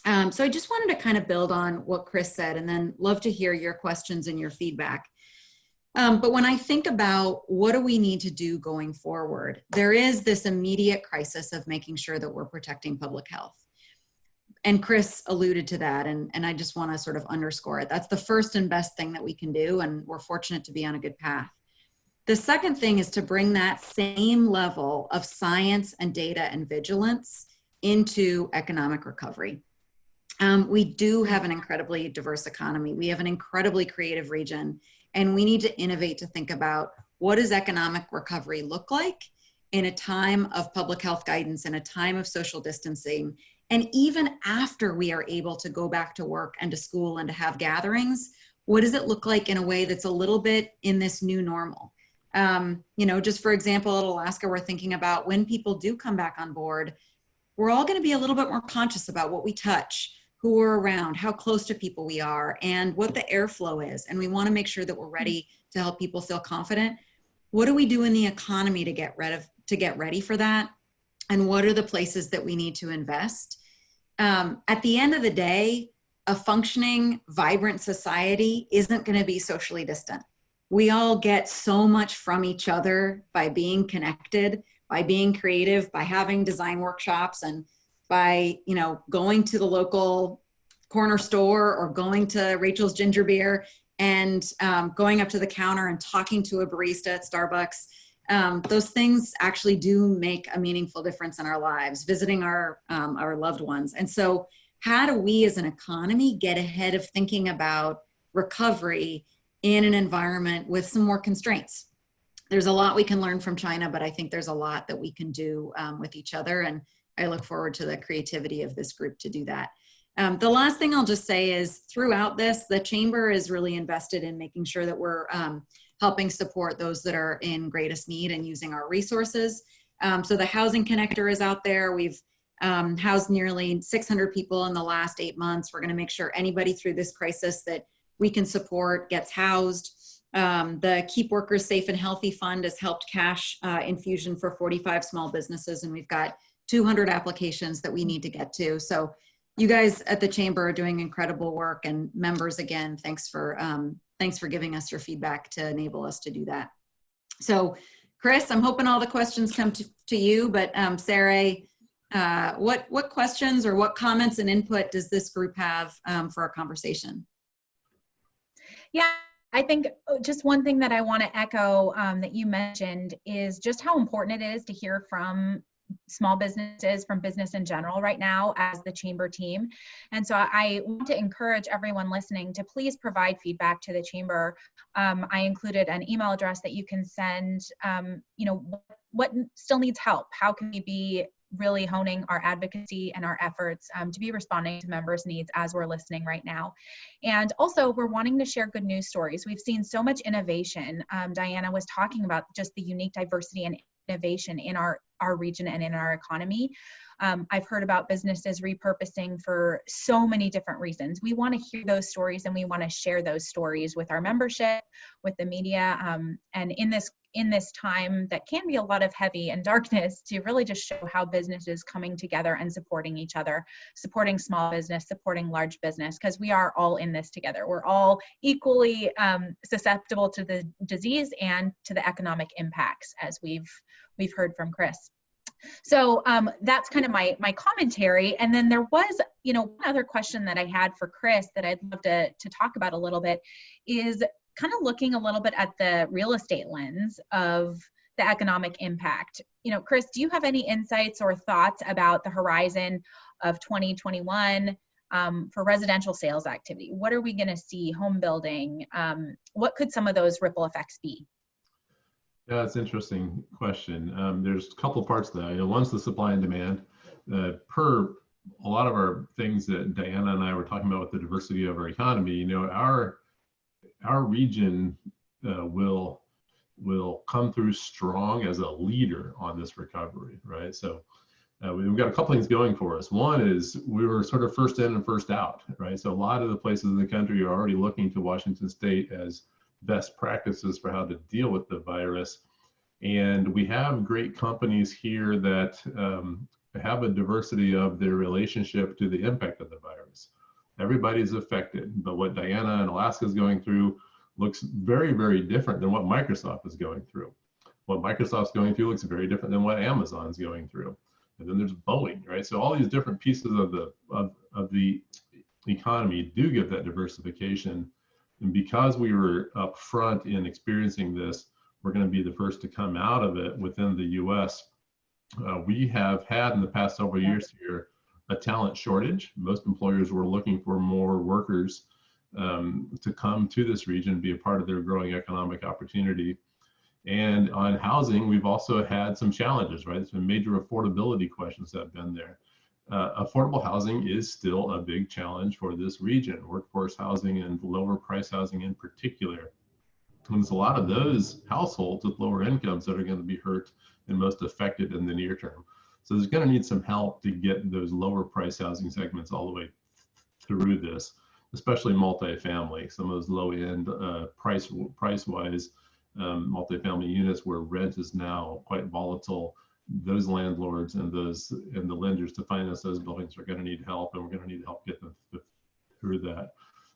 So I just wanted to kind of build on what Chris said, and then love to hear your questions and your feedback. But when I think about what do we need to do going forward, there is this immediate crisis of making sure that we're protecting public health. And Chris alluded to that, and I just want to sort of underscore it. That's the first and best thing that we can do, and we're fortunate to be on a good path. The second thing is to bring that same level of science and data and vigilance into economic recovery. We do have an incredibly diverse economy. We have an incredibly creative region, and we need to innovate to think about what does economic recovery look like in a time of public health guidance, in a time of social distancing, and even after we are able to go back to work and to school and to have gatherings, what does it look like in a way that's a little bit in this new normal? Just for example, at Alaska, we're thinking about when people do come back on board, we're all going to be a little bit more conscious about what we touch, who we're around, how close to people we are, and what the airflow is. And we want to make sure that we're ready to help people feel confident. What do we do in the economy to get ready for that? And what are the places that we need to invest? At the end of the day, a functioning, vibrant society isn't going to be socially distant. We all get so much from each other by being connected, by being creative, by having design workshops, and by going to the local corner store or going to Rachel's Ginger Beer and going up to the counter and talking to a barista at Starbucks. Those things actually do make a meaningful difference in our lives, visiting our loved ones. And so how do we as an economy get ahead of thinking about recovery in an environment with some more constraints? There's a lot we can learn from China, but I think there's a lot that we can do with each other. And I look forward to the creativity of this group to do that. The last thing I'll just say is throughout this, the Chamber is really invested in making sure that we're helping support those that are in greatest need and using our resources. So the Housing Connector is out there. We've housed nearly 600 people in the last 8 months. We're going to make sure anybody through this crisis that we can support gets housed. The Keep Workers Safe and Healthy Fund has helped cash infusion for 45 small businesses, and we've got 200 applications that we need to get to. So you guys at the Chamber are doing incredible work, and members, again, thanks for giving us your feedback to enable us to do that. So Chris, I'm hoping all the questions come to you, but Sarah, what questions or what comments and input does this group have for our conversation? Yeah, I think just one thing that I want to echo that you mentioned is just how important it is to hear from small businesses, from business in general right now as the Chamber team. And so I want to encourage everyone listening to please provide feedback to the Chamber. I included an email address that you can send, what still needs help? How can we be really honing our advocacy and our efforts to be responding to members' needs as we're listening right now. And also, we're wanting to share good news stories. We've seen so much innovation. Diana was talking about just the unique diversity and innovation in our our region and in our economy. I've heard about businesses repurposing for so many different reasons. We want to hear those stories, and we want to share those stories with our membership, with the media, and in this time that can be a lot of heavy and darkness, to really just show how business is coming together and supporting each other, supporting small business, supporting large business, because we are all in this together. We're all equally susceptible to the disease and to the economic impacts, as we've heard from Chris. So that's kind of my commentary. And then there was, one other question that I had for Chris that I'd love to talk about a little bit, is kind of looking a little bit at the real estate lens of the economic impact. Chris, do you have any insights or thoughts about the horizon of 2021 for residential sales activity? What are we going to see? Home building? What could some of those ripple effects be? Yeah, it's an interesting question. There's a couple of parts to that. One's the supply and demand. Per a lot of our things that Diana and I were talking about with the diversity of our economy, our region will come through strong as a leader on this recovery, right? So we've got a couple things going for us. One is we were sort of first in and first out, right? So a lot of the places in the country are already looking to Washington State as best practices for how to deal with the virus. And we have great companies here that have a diversity of their relationship to the impact of the virus. Everybody's affected, but what Diana and Alaska is going through looks very, very different than what Microsoft is going through. What Microsoft's going through looks very different than what Amazon's going through. And then there's Boeing, right? So all these different pieces of the economy do give that diversification. And because we were up front in experiencing this, we're going to be the first to come out of it within the US. We have had in the past several years here a talent shortage. Most employers were looking for more workers to come to this region, be a part of their growing economic opportunity. And on housing, we've also had some challenges, right? There's been major affordability questions that have been there. Affordable housing is still a big challenge for this region, workforce housing and lower price housing in particular. And there's a lot of those households with lower incomes that are going to be hurt and most affected in the near term. So there's going to need some help to get those lower price housing segments all the way through this, especially multifamily. Some of those low end price-wise multifamily units where rent is now quite volatile. Those landlords and the lenders to finance those buildings are going to need help, and we're going to need help get them through that.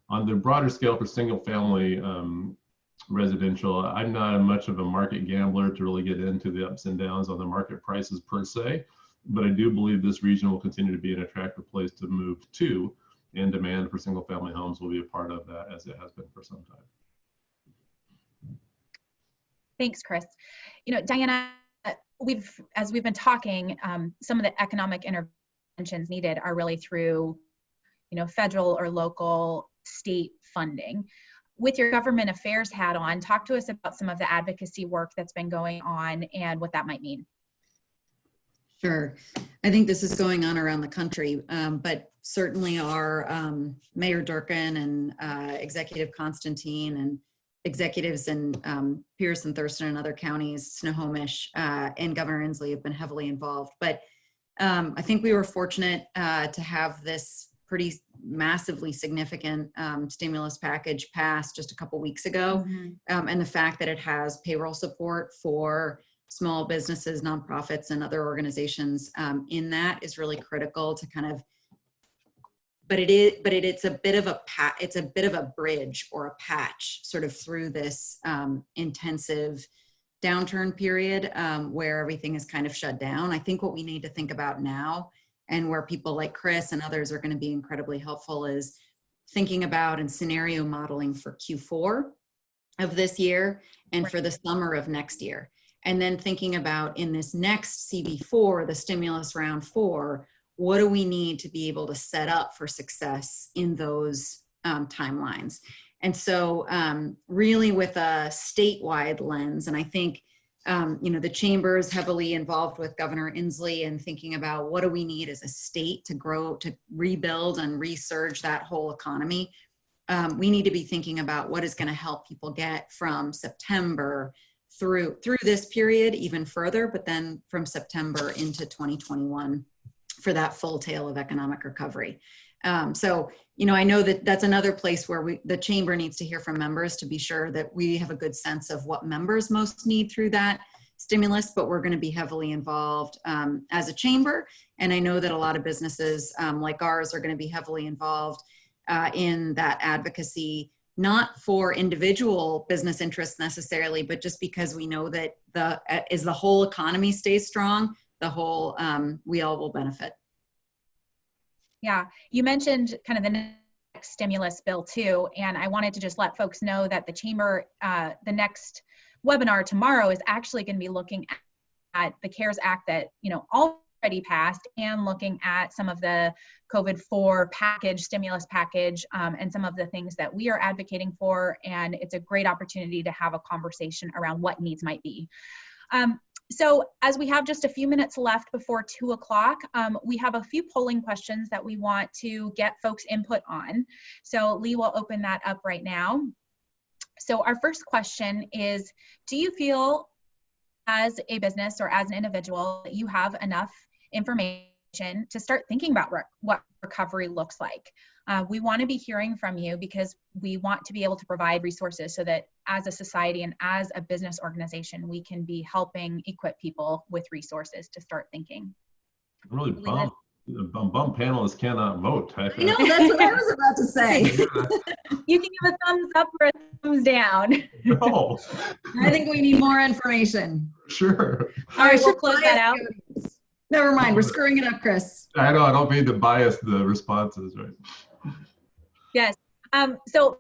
On the broader scale for single family residential, I'm not much of a market gambler to really get into the ups and downs on the market prices per se, but I do believe this region will continue to be an attractive place to move to, and demand for single family homes will be a part of that, as it has been for some time. Thanks, Chris. Diana, as we've been talking, some of the economic interventions needed are really through, federal or local state funding. With your government affairs hat on, talk to us about some of the advocacy work that's been going on and what that might mean. Sure. I think this is going on around the country, but certainly our Mayor Durkin and Executive Constantine and executives in Pierce and Thurston and other counties, Snohomish, and Governor Inslee have been heavily involved. But I think we were fortunate to have this pretty massively significant stimulus package passed just a couple weeks ago. Mm-hmm. And the fact that it has payroll support for small businesses, nonprofits, and other organizations in that is really critical to kind of, it's a bit of a bridge or a patch sort of through this intensive downturn period where everything is kind of shut down. I think what we need to think about now, and where people like Chris and others are going to be incredibly helpful, is thinking about and scenario modeling for Q4 of this year and for the summer of next year. And then thinking about in this next CB4, the stimulus round 4, what do we need to be able to set up for success in those timelines? And so really with a statewide lens, and I think the chamber is heavily involved with Governor Inslee and thinking about what do we need as a state to grow, to rebuild and resurge that whole economy. We need to be thinking about what is going to help people get from September through this period even further, but then from September into 2021 for that full tail of economic recovery. So, I know that that's another place where the chamber needs to hear from members to be sure that we have a good sense of what members most need through that stimulus, but we're going to be heavily involved as a chamber. And I know that a lot of businesses like ours are going to be heavily involved in that advocacy, not for individual business interests necessarily, but just because we know that as the whole economy stays strong, we all will benefit. Yeah, you mentioned kind of the next stimulus bill too, and I wanted to just let folks know that the chamber, the next webinar tomorrow is actually going to be looking at the CARES Act that already passed, and looking at some of the COVID-4 stimulus package, and some of the things that we are advocating for. And it's a great opportunity to have a conversation around what needs might be. So as we have just a few minutes left before 2 o'clock, we have a few polling questions that we want to get folks' input on. So Lee will open that up right now. So our first question is, do you feel as a business or as an individual that you have enough information to start thinking about what recovery looks like? We want to be hearing from you because we want to be able to provide resources so that as a society and as a business organization, we can be helping equip people with resources to start thinking. I'm really bummed. Bummed panelists cannot vote. I know, that's what I was about to say. You can give a thumbs up or a thumbs down. No. I think we need more information. Sure. All right, we'll close that out. Never mind, we're screwing it up, Chris. I know, I don't mean to bias the responses, right? Yes. So,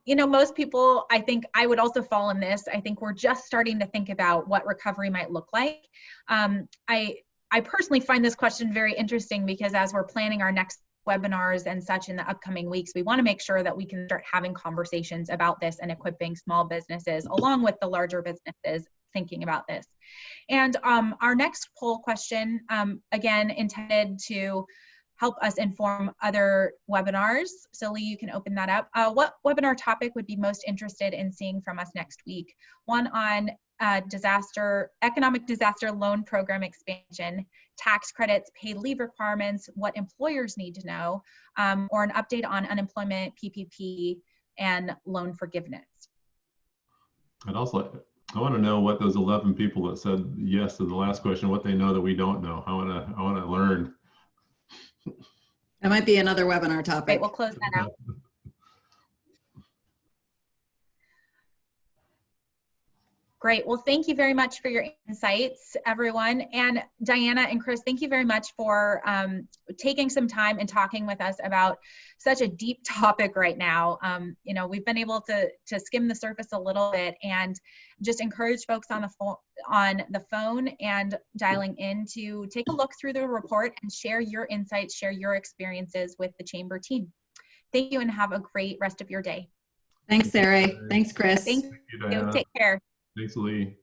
most people, I think I would also fall in this. I think we're just starting to think about what recovery might look like. I personally find this question very interesting because as we're planning our next webinars and such in the upcoming weeks, we want to make sure that we can start having conversations about this and equipping small businesses along with the larger businesses thinking about this. And our next poll question, again, intended to help us inform other webinars. So Lee, you can open that up. What webinar topic would be most interested in seeing from us next week? One on economic disaster loan program expansion, tax credits, paid leave requirements, what employers need to know, or an update on unemployment, PPP, and loan forgiveness. I'd also I want to know what those 11 people that said yes to the last question, what they know that we don't know. I want to learn. That might be another webinar topic. Great, we'll close that out. Great. Well, thank you very much for your insights, everyone. And Diana and Chris, thank you very much for taking some time and talking with us about such a deep topic right now. We've been able to skim the surface a little bit and just encourage folks on the phone and dialing in to take a look through the report and share your insights, share your experiences with the Chamber team. Thank you and have a great rest of your day. Thanks, Sarah. Thanks, Chris. Thank you. Take care. Thanks, Lee.